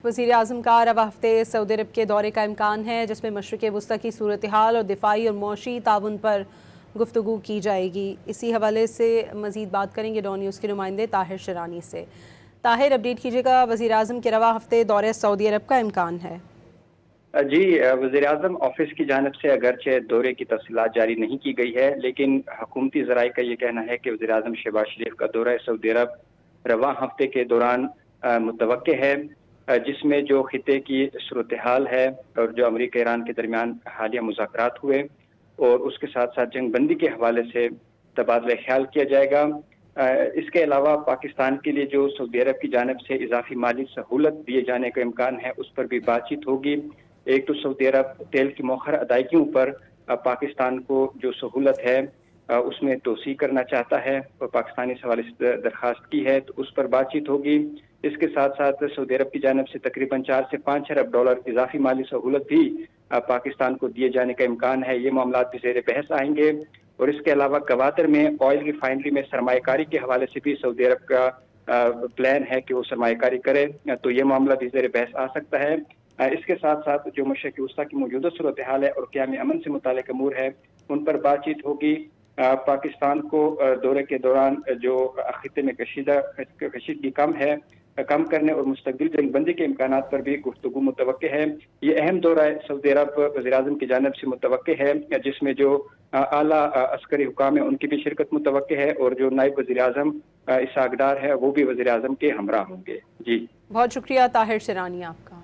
وزیر اعظم کا رواں ہفتے سعودی عرب کے دورے کا امکان ہے، جس میں مشرق وسطیٰ کی صورتحال اور دفاعی اور معاشی تعاون پر گفتگو کی جائے گی۔ اسی حوالے سے مزید بات کریں گے ڈون نیوز کے نمائندے طاہر شرانی سے۔ طاہر، اپڈیٹ کیجیے گا، وزیر اعظم کے رواں ہفتے دورے سعودی عرب کا امکان ہے؟ جی، وزیر اعظم آفس کی جانب سے اگرچہ دورے کی تفصیلات جاری نہیں کی گئی ہے، لیکن حکومتی ذرائع کا یہ کہنا ہے کہ وزیر اعظم شہباز شریف کا دورہ سعودی عرب رواں ہفتے کے دوران متوقع ہے، جس میں جو خطے کی صورتحال ہے اور جو امریکہ ایران کے درمیان حالیہ مذاکرات ہوئے اور اس کے ساتھ ساتھ جنگ بندی کے حوالے سے تبادلہ خیال کیا جائے گا۔ اس کے علاوہ پاکستان کے لیے جو سعودی عرب کی جانب سے اضافی مالی سہولت دیے جانے کا امکان ہے، اس پر بھی بات چیت ہوگی۔ ایک تو سعودی عرب تیل کی مؤخر ادائیگیوں پر پاکستان کو جو سہولت ہے اس میں توسیع کرنا چاہتا ہے اور پاکستانی اس حوالے سے درخواست کی ہے، تو اس پر بات چیت ہوگی۔ اس کے ساتھ ساتھ سعودی عرب کی جانب سے تقریباً 4 سے 5 ارب ڈالر اضافی مالی سہولت بھی پاکستان کو دیے جانے کا امکان ہے۔ یہ معاملات بھی زیر بحث آئیں گے، اور اس کے علاوہ گوادر میں آئل ریفائنری میں سرمایہ کاری کے حوالے سے بھی سعودی عرب کا پلان ہے کہ وہ سرمایہ کاری کرے، تو یہ معاملہ بھی زیر بحث آ سکتا ہے۔ اس کے ساتھ ساتھ جو مشرق وسطیٰ کی موجودہ صورتحال ہے اور قیام امن سے متعلق امور ہے، ان پر بات چیت ہوگی۔ پاکستان کو دورے کے دوران جو خطے میں کشیدگی کم کرنے اور مستقبل جنگ بندی کے امکانات پر بھی گفتگو متوقع ہے۔ یہ اہم دورہ سعودی عرب وزیر اعظم کی جانب سے متوقع ہے، جس میں جو اعلیٰ عسکری حکام ہیں ان کی بھی شرکت متوقع ہے، اور جو نائب وزیر اعظم اسحاق ڈار ہے وہ بھی وزیر اعظم کے ہمراہ ہوں گے۔ جی، بہت شکریہ طاہر شرانی آپ کا۔